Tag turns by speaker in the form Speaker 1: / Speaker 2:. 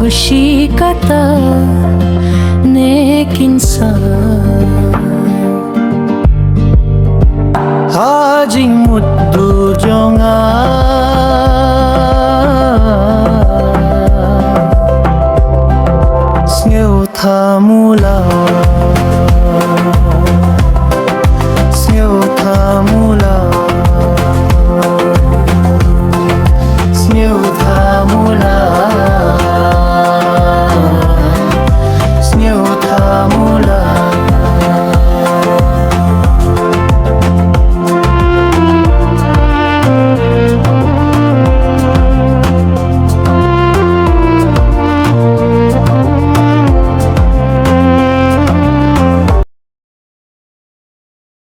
Speaker 1: खुशी kata नेक इंसान Hajing mutu jonga Sneu thamula Sneu thamula